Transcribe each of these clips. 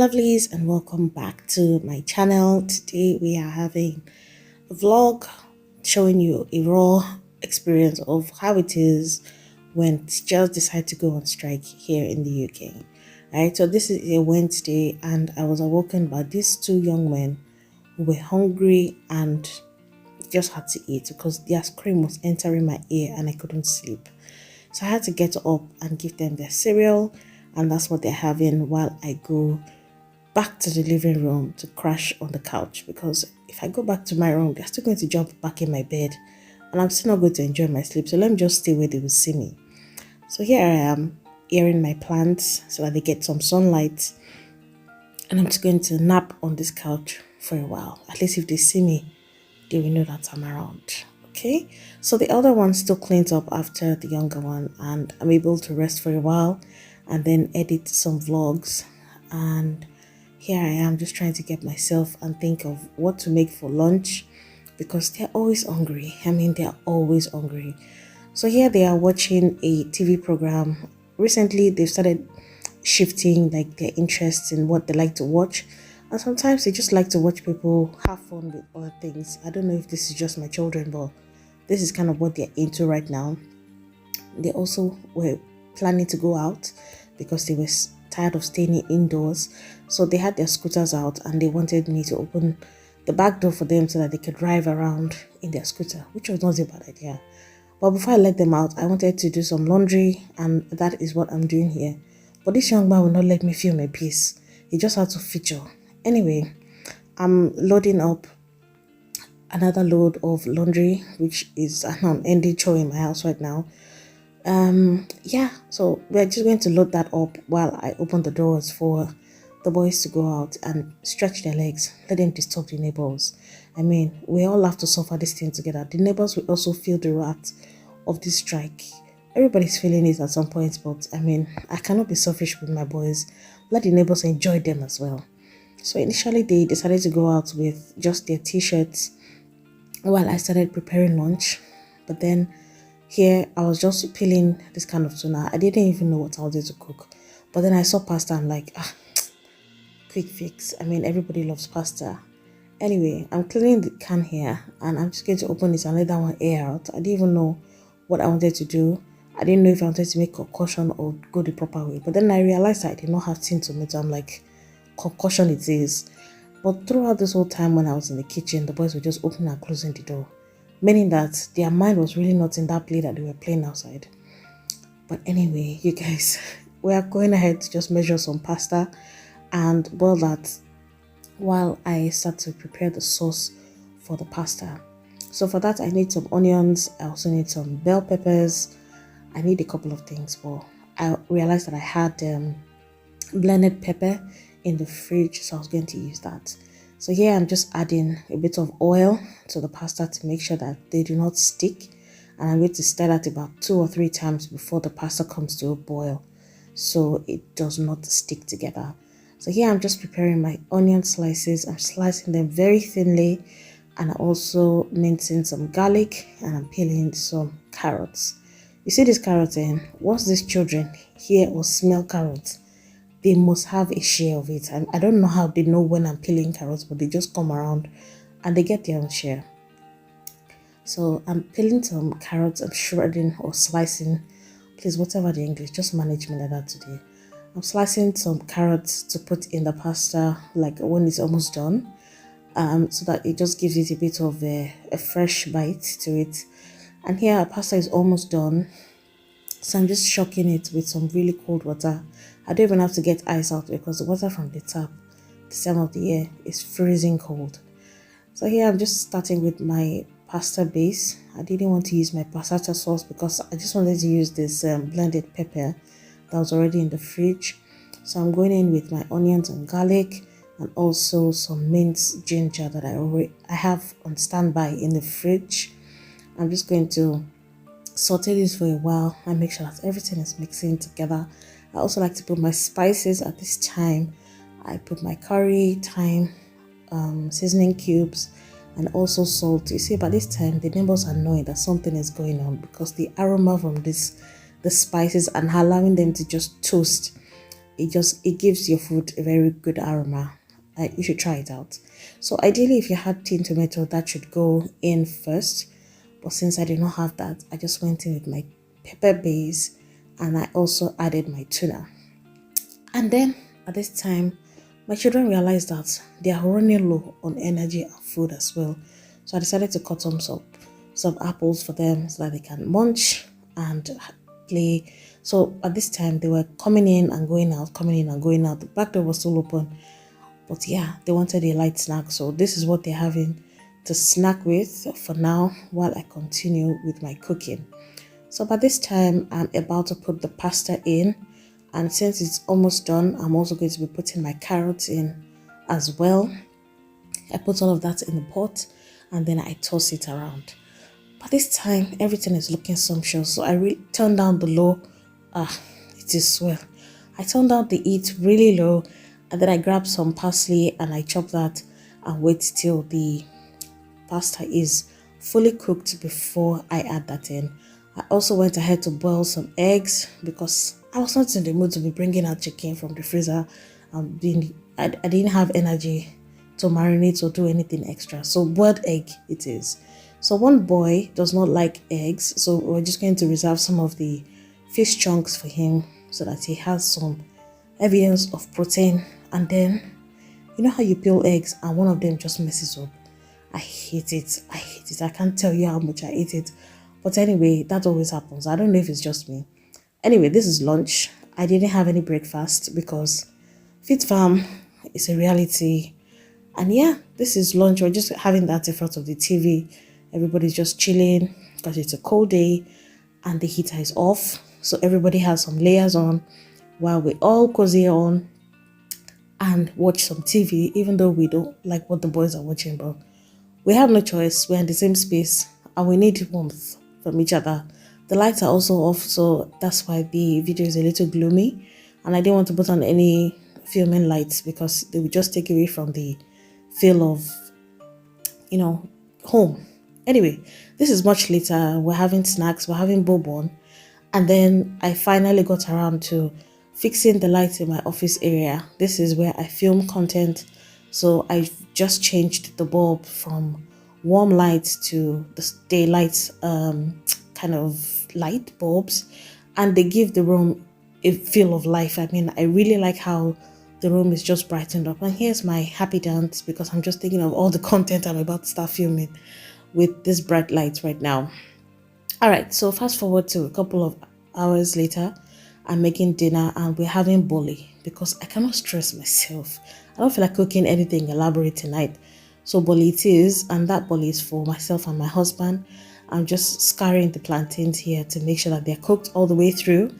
lovelies, and welcome back to my channel. Today we are having a vlog showing you a raw experience of how it is when teachers decide to go on strike here in the UK. Alright, so this is a Wednesday and I was awoken by these two young men who were hungry and just had to eat because their scream was entering my ear and I couldn't sleep. So I had to get up and give them their cereal, and that's what they're having while I go back to the living room to crash on the couch, because if I go back to my room, they're still going to jump back in my bed and I'm still not going to enjoy my sleep. So let me just stay where they will see me. So here I am, airing my plants so that they get some sunlight, and I'm just going to nap on this couch for a while. At least if they see me, they will know that I'm around. Okay, so the elder one still cleans up after the younger one, and I'm able to rest for a while and then edit some vlogs. And here I am just trying to get myself and think of what to make for lunch, because they're always hungry. They're always hungry. So here they are watching a TV program. Recently they've started shifting like their interests in what they like to watch, and sometimes they just like to watch people have fun with other things. I don't know if this is just my children, but this is kind of what they're into right now. They also were planning to go out because they were tired of staying indoors. So they had their scooters out and they wanted me to open the back door for them so that they could drive around in their scooter, which was not a bad idea. But before I let them out, I wanted to do some laundry, and that is what I'm doing here. But this young man will not let me feel my peace. He just had to feature. Anyway, I'm loading up another load of laundry, which is an unending chore in my house right now. Yeah, so we're just going to load that up while I open the doors for the boys to go out and stretch their legs. Let them disturb the neighbors. We all have to suffer this thing together. The neighbors will also feel the wrath of this strike. Everybody's feeling it at some point, but I cannot be selfish with my boys. Let the neighbors enjoy them as well. So initially they decided to go out with just their t-shirts while I started preparing lunch. But then here I was just peeling this kind of tuna. I didn't even know what I wanted to cook. But then I saw pasta. I'm like, quick fix. Everybody loves pasta. Anyway, I'm cleaning the can here and I'm just going to open this and let that one air out. I didn't even know what I wanted to do. I didn't know if I wanted to make concoction or go the proper way. But then I realized that I did not have tin tomato. I'm like, concoction it is. But throughout this whole time when I was in the kitchen, the boys were just opening and closing the door, meaning that their mind was really not in that play that they were playing outside. But anyway, you guys, we are going ahead to just measure some pasta and boil that while I start to prepare the sauce for the pasta. So for that, I need some onions. I also need some bell peppers. I need a couple of things, but I realized that I had blended pepper in the fridge, so I was going to use that. So here I'm just adding a bit of oil to the pasta to make sure that they do not stick, and I'm going to stir that about 2 or 3 times before the pasta comes to a boil so it does not stick together. So here I'm just preparing my onion slices. I'm slicing them very thinly, and I'm also mincing some garlic, and I'm peeling some carrots. You see this carrot, and once these children hear or smell carrots, they must have a share of it. I don't know how they know when I'm peeling carrots, but they just come around and they get their own share. So I'm peeling some carrots. I'm shredding or slicing, please, whatever the English, just manage me like that today. I'm slicing some carrots to put in the pasta like when it's almost done, so that it just gives it a bit of a fresh bite to it. And here our pasta is almost done, so I'm just shocking it with some really cold water. I don't even have to get ice out because the water from the tap this time of the year is freezing cold. So here I'm just starting with my pasta base. I didn't want to use my passata sauce because I just wanted to use this blended pepper that was already in the fridge. So I'm going in with my onions and garlic, and also some minced ginger that I have on standby in the fridge. I'm just going to saute this for a while and make sure that everything is mixing together. I also like to put my spices at this time. I put my curry, thyme, seasoning cubes, and also salt. You see, by this time the neighbors are knowing that something is going on, because the aroma from the spices and allowing them to just toast it gives your food a very good aroma. You should try it out. So ideally, if you had tin tomato, that should go in first. But since I did not have that, I just went in with my pepper base, and I also added my tuna. And then at this time, my children realized that they are running low on energy and food as well. So I decided to cut some apples for them so that they can munch and play. So at this time, they were coming in and going out, coming in and going out. The back door was still open. But yeah, they wanted a light snack. So this is what they're having to snack with for now while I continue with my cooking. So by this time, I'm about to put the pasta in. And since it's almost done, I'm also going to be putting my carrots in as well. I put all of that in the pot and then I toss it around. By this time, everything is looking sumptuous. So I turned down the low. It is well. I turned down the heat really low, and then I grabbed some parsley and I chopped that and wait till the pasta is fully cooked before I add that in. I also went ahead to boil some eggs because I was not in the mood to be bringing out chicken from the freezer. I didn't have energy to marinate or do anything extra. So boiled egg it is. So one boy does not like eggs, so we're just going to reserve some of the fish chunks for him so that he has some evidence of protein. And then, you know how you peel eggs and one of them just messes up? I hate it. I hate it. I can't tell you how much I hate it. But anyway, that always happens. I don't know if it's just me. Anyway, this is lunch. I didn't have any breakfast because Fit Farm is a reality. And yeah, this is lunch. We're just having that in front of the TV. Everybody's just chilling because it's a cold day and the heater is off. So everybody has some layers on while we all cozy on and watch some TV, even though we don't like what the boys are watching, but we have no choice. We're in the same space and we need warmth from each other. The lights are also off, so that's why the video is a little gloomy. And I didn't want to put on any filming lights because they would just take away from the feel of, home. Anyway, this is much later. We're having snacks, we're having bourbon. And then I finally got around to fixing the lights in my office area. This is where I film content. So I just changed the bulb from warm lights to the daylight kind of light bulbs, and they give the room a feel of life. I mean, I really like how the room is just brightened up. And here's my happy dance because I'm just thinking of all the content I'm about to start filming with this bright light right now. All right, so fast forward to a couple of hours later, I'm making dinner and we're having bully because I cannot stress myself. I don't feel like cooking anything elaborate tonight. So bully it is, and that bully is for myself and my husband. I'm just scouring the plantains here to make sure that they're cooked all the way through.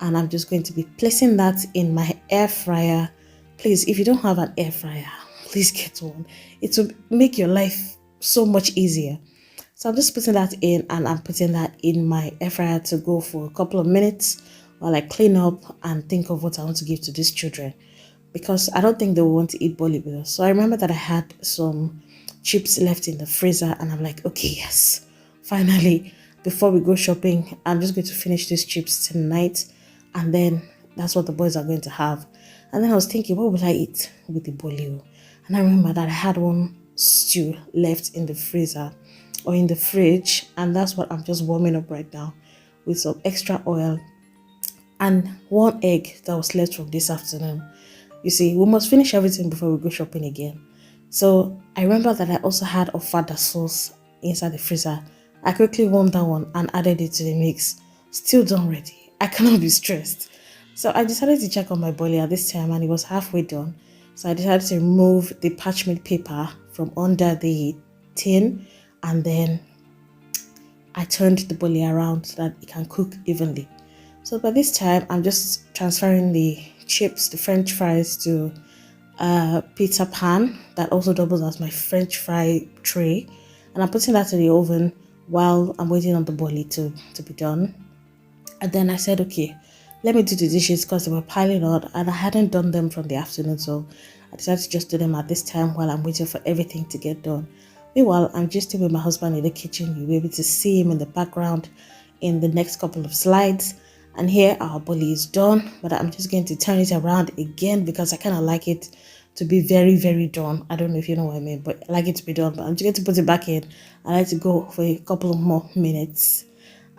And I'm just going to be placing that in my air fryer. Please, if you don't have an air fryer, please get one. It will make your life so much easier. So I'm just putting that in and I'm putting that in my air fryer to go for a couple of minutes while I clean up and think of what I want to give to these children, because I don't think they will want to eat bully with us. So I remember that I had some chips left in the freezer and I'm like, okay, yes, finally, before we go shopping, I'm just going to finish these chips tonight and then that's what the boys are going to have. And then I was thinking, what will I eat with the bully? And I remember that I had one stew left in the freezer or in the fridge, and that's what I'm just warming up right now with some extra oil and one egg that was left from this afternoon. You see, we must finish everything before we go shopping again. So I remember that I also had ofada sauce inside the freezer. I quickly warmed that one and added it to the mix. Still done ready. I cannot be stressed. So I decided to check on my boiler at this time and it was halfway done. So I decided to remove the parchment paper from under the tin and then I turned the boiler around so that it can cook evenly. So by this time, I'm just transferring the chips, the French fries to a pizza pan that also doubles as my French fry tray. And I'm putting that in the oven while I'm waiting on the boilie to be done. And then I said, okay, let me do the dishes because they were piling on and I hadn't done them from the afternoon. So I decided to just do them at this time while I'm waiting for everything to get done. Meanwhile, I'm just with my husband in the kitchen. You'll be able to see him in the background in the next couple of slides. And here our bully is done, but I'm just going to turn it around again because I kind of like it to be very, very done. I don't know if you know what I mean, but I like it to be done. But I'm just going to put it back in. I like to go for a couple of more minutes.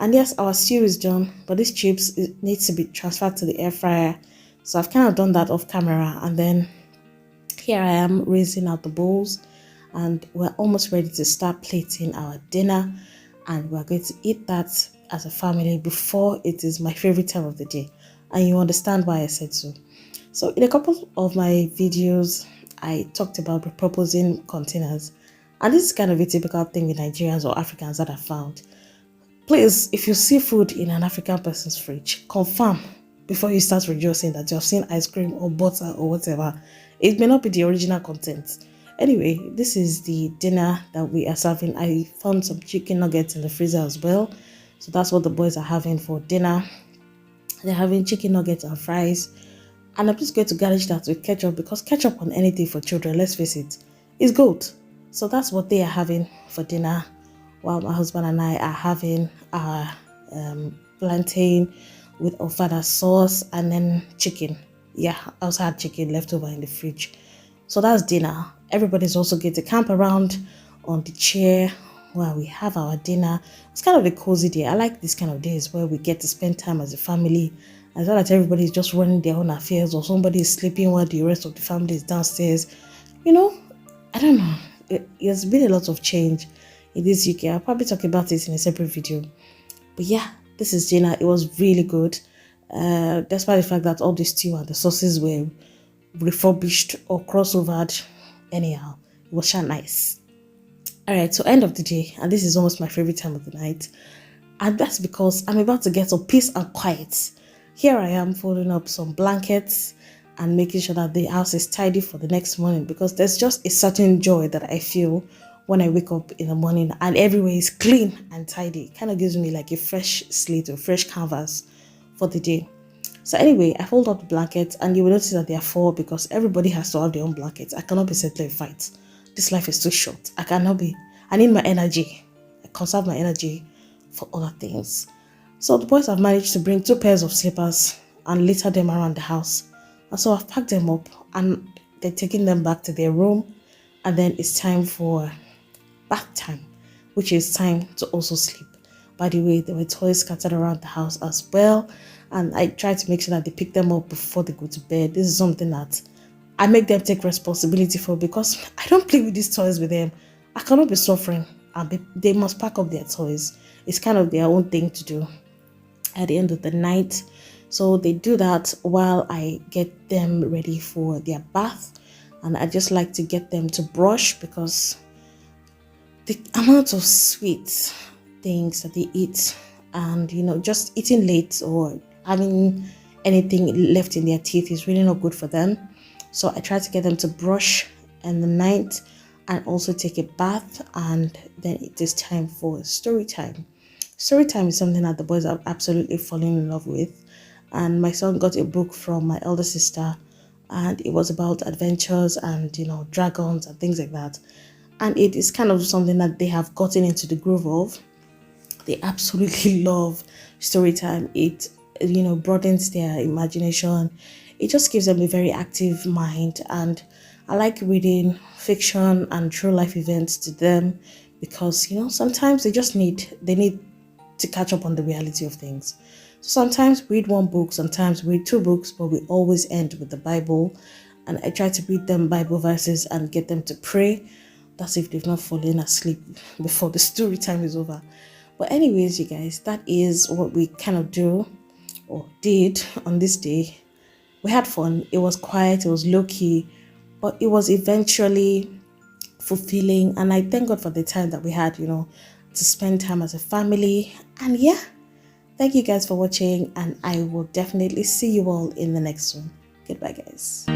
And yes, our stew is done, but this chips, it needs to be transferred to the air fryer. So I've kind of done that off camera, and then here I am rinsing out the bowls, and we're almost ready to start plating our dinner, and we're going to eat that as a family before it is my favorite time of the day. And you understand why I said so. So in a couple of my videos, I talked about repurposing containers, and this is kind of a typical thing with Nigerians or Africans that I found. Please, if you see food in an African person's fridge, confirm before you start rejoicing that you have seen ice cream or butter or whatever. It may not be the original content. Anyway, this is the dinner that we are serving. I found some chicken nuggets in the freezer as well. So that's what the boys are having for dinner. They're having chicken nuggets and fries. And I'm just going to garnish that with ketchup, because ketchup on anything for children, let's face it, is good. So that's what they are having for dinner, while my husband and I are having our plantain with ofada sauce and then chicken. Yeah, I also had chicken left over in the fridge. So that's dinner. Everybody's also going to camp around on the chair while we have our dinner. It's kind of a cozy day. I like this kind of days where we get to spend time as a family. As well as everybody is just running their own affairs, or somebody is sleeping while the rest of the family is downstairs. You know, I don't know. There's been a lot of change in this UK. I'll probably talk about it in a separate video. But yeah, this is dinner. It was really good. Despite the fact that all the stew and the sauces were refurbished or crossovered anyhow. It was sure nice. Alright, so end of the day, and this is almost my favorite time of the night. And that's because I'm about to get some peace and quiet. Here I am folding up some blankets and making sure that the house is tidy for the next morning, because there's just a certain joy that I feel when I wake up in the morning and everywhere is clean and tidy. It kind of gives me like a fresh slate or fresh canvas for the day. So anyway, I fold up the blankets, and you will notice that there are four, because everybody has to have their own blankets. I cannot be settling fights. This life is too short. I need my energy. I conserve my energy for other things. So the boys have managed to bring 2 pairs of slippers and litter them around the house. And so I've packed them up, and they're taking them back to their room. And then it's time for bath time, which is time to also sleep. By the way, there were toys scattered around the house as well, and I try to make sure that they pick them up before they go to bed. This is something that I make them take responsibility for, because I don't play with these toys with them. I cannot be suffering, and they must pack up their toys. It's kind of their own thing to do at the end of the night. So they do that while I get them ready for their bath. And I just like to get them to brush, because the amount of sweet things that they eat, and just eating late or having anything left in their teeth is really not good for them. So I try to get them to brush in the night and also take a bath, and then it is time for story time. Story time is something that the boys are absolutely falling in love with. And my son got a book from my elder sister, and it was about adventures and dragons and things like that. And it is kind of something that they have gotten into the groove of. They absolutely love story time. It broadens their imagination. It just gives them a very active mind. And I like reading fiction and true life events to them, because sometimes they need to catch up on the reality of things. So sometimes read one book, sometimes read 2 books, but we always end with the Bible. And I try to read them Bible verses and get them to pray. That's if they've not fallen asleep before the story time is over. But anyways, you guys, that is what we kind of do or did on this day. We had fun. It was quiet, it was low-key, but it was eventually fulfilling. And I thank God for the time that we had, to spend time as a family. And yeah, thank you guys for watching, and I will definitely see you all in the next one. Goodbye, guys.